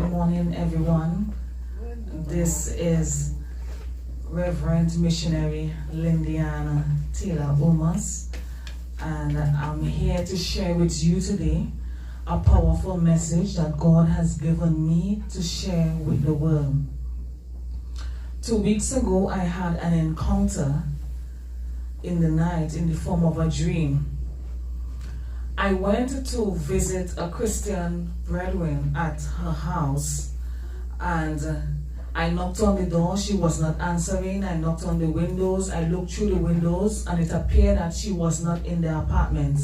Good morning, everyone. This is Reverend Missionary Lindiana Taylor Omas, and I'm here to share with you today a powerful message that God has given me to share with the world. 2 weeks ago, I had an encounter in the night in the form of a dream. I went to visit a Christian brethren at her house, and I knocked on the door. She was not answering. I knocked on the windows. I looked through the windows, and it appeared that she was not in the apartment.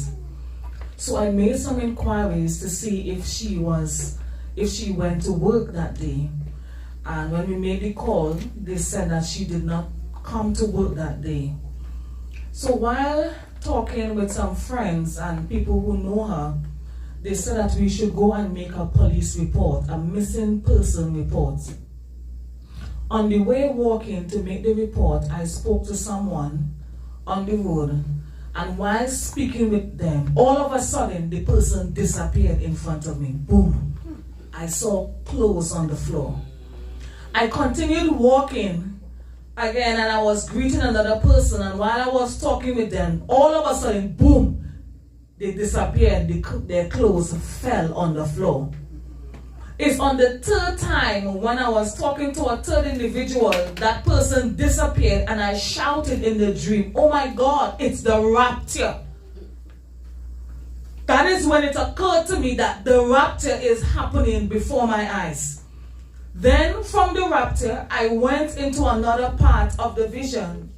So I made some inquiries to see if she went to work that day. And when we made the call, they said that she did not come to work that day. So while talking with some friends and people who know her, they said that we should go and make a police report, a missing person report. On the way walking to make the report, I spoke to someone on the road, and while speaking with them, all of a sudden the person disappeared in front of me. Boom. I saw clothes on the floor. I continued walking again, and I was greeting another person, and while I was talking with them, all of a sudden, boom, they disappeared. Their clothes fell on the floor. It's on the third time when I was talking to a third individual, that person disappeared, and I shouted in the dream, "Oh my God, it's the rapture." That is when it occurred to me that the rapture is happening before my eyes. Then from the rapture, I went into another part of the vision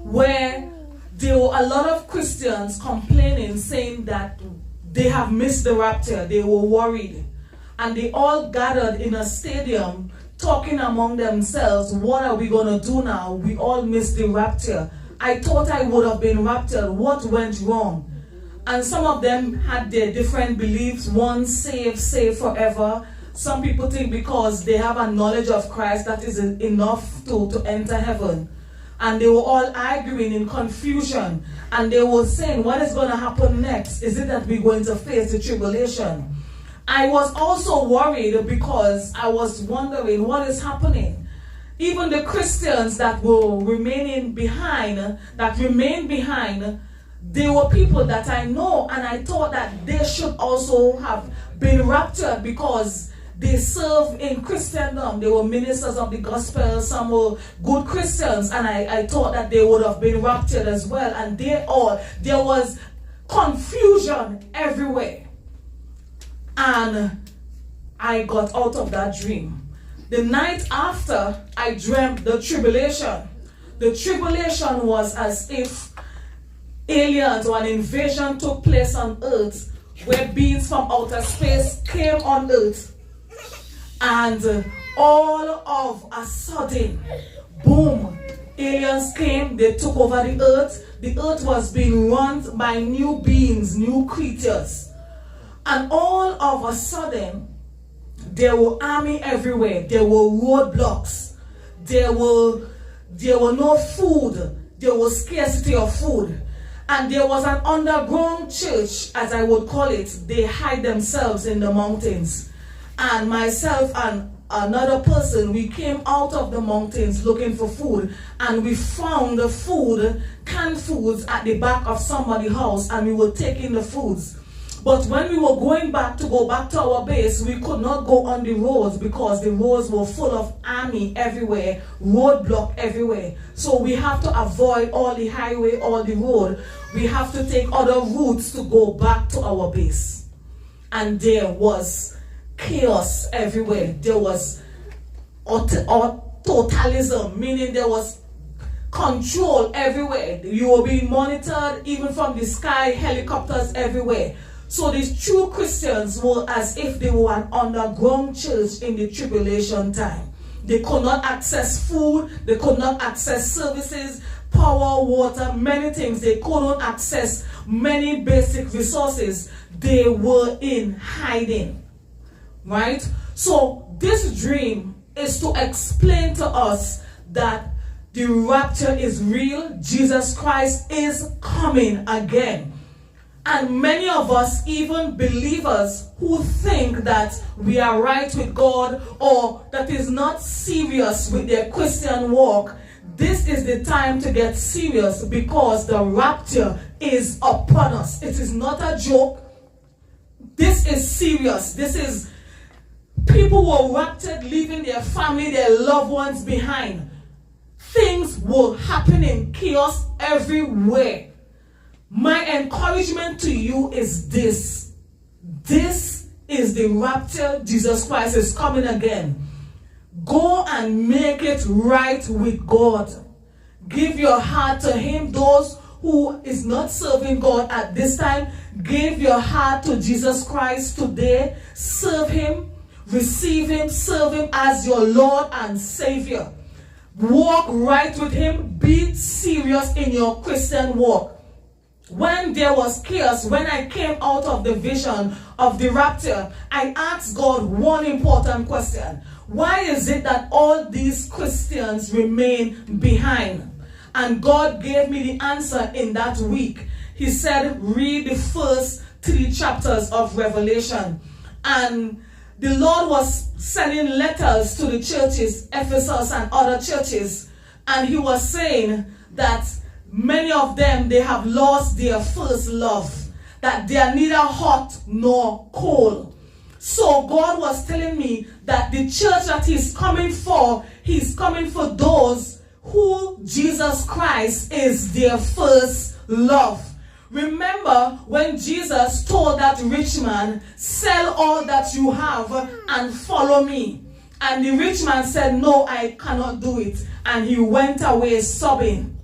where there were a lot of Christians complaining, saying that they have missed the rapture. They were worried. And they all gathered in a stadium talking among themselves, what are we going to do now? We all missed the rapture. I thought I would have been raptured. What went wrong? And some of them had their different beliefs. One saved forever. Some people think because they have a knowledge of Christ, that is enough to enter heaven. And they were all arguing in confusion. And they were saying, what is going to happen next? Is it that we're going to face the tribulation? I was also worried because I was wondering what is happening. Even the Christians that were remained behind, they were people that I know, and I thought that they should also have been raptured because they serve in Christendom. They were ministers of the gospel. Some were good Christians, and I thought that they would have been raptured as well. And there was confusion everywhere. And I got out of that dream. The night after, I dreamt the tribulation. The tribulation was as if aliens or an invasion took place on earth, where beings from outer space came on earth. And all of a sudden, boom, aliens came, they took over the earth. The earth was being run by new beings, new creatures. And all of a sudden, there were army everywhere. There were roadblocks. There were no food. There was scarcity of food. And there was an underground church, as I would call it. They hide themselves in the mountains. And myself and another person, we came out of the mountains looking for food, and we found the food, canned foods, at the back of somebody's house, and we were taking the foods. But when we were going back to our base, we could not go on the roads because the roads were full of army everywhere, roadblock everywhere. So we have to avoid all the highway, all the road. We have to take other routes to go back to our base. And there was chaos everywhere. There was totalism, meaning there was control everywhere. You were being monitored even from the sky, helicopters everywhere. So these true Christians were as if they were an underground church in the tribulation time. They could not access food, they could not access services, power, water, many things. They couldn't access many basic resources. They were in hiding. Right? So this dream is to explain to us that the rapture is real. Jesus Christ is coming again. And many of us, even believers, who think that we are right with God or that is not serious with their Christian walk, this is the time to get serious, because the rapture is upon us. It is not a joke. This is serious. This is people who were raptured, leaving their family, their loved ones behind. Things will happen in chaos everywhere. My encouragement to you is this. This is the rapture. Jesus Christ is coming again. Go and make it right with God. Give your heart to Him. Those who is not serving God at this time, give your heart to Jesus Christ today. Serve Him. Receive Him. Serve Him as your Lord and Savior. Walk right with Him. Be serious in your Christian walk. When there was chaos, when I came out of the vision of the rapture, I asked God one important question. Why is it that all these Christians remain behind? And God gave me the answer in that week. He said, read the first 3 chapters of Revelation. And the Lord was sending letters to the churches, Ephesus and other churches. And He was saying that many of them, they have lost their first love. That they are neither hot nor cold. So God was telling me that the church that He's coming for those who Jesus Christ is their first love. Remember when Jesus told that rich man, sell all that you have and follow me. And the rich man said, no, I cannot do it. And he went away sobbing.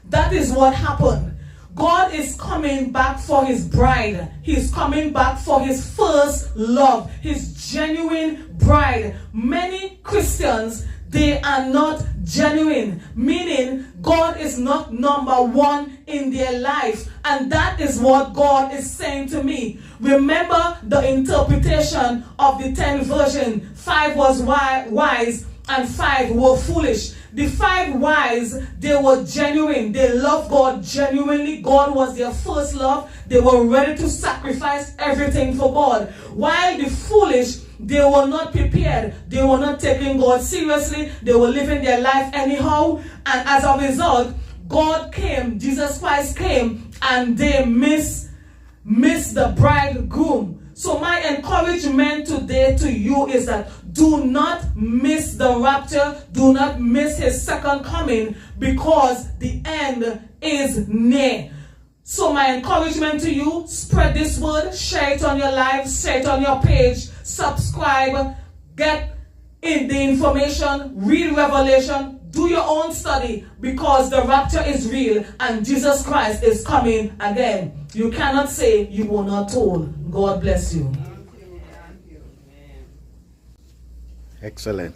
That is what happened. God is coming back for His bride. He's coming back for His first love, His genuine bride. Many Christians, they are not genuine, meaning God is not number one in their life. And that is what God is saying to me. Remember the interpretation of the 10 virgins. 5 was wise and 5 were foolish. The 5 wise, they were genuine. They loved God genuinely. God was their first love. They were ready to sacrifice everything for God. While the foolish, they were not prepared. They were not taking God seriously. They were living their life anyhow. And as a result, God came, Jesus Christ came, and they missed the bridegroom. So my encouragement today to you is that do not miss the rapture. Do not miss His second coming, because the end is near. So my encouragement to you, spread this word, share it on your live, share it on your page, subscribe, get in the information, read Revelation, do your own study, because the rapture is real and Jesus Christ is coming again. You cannot say you were not told. God bless you. Excellent.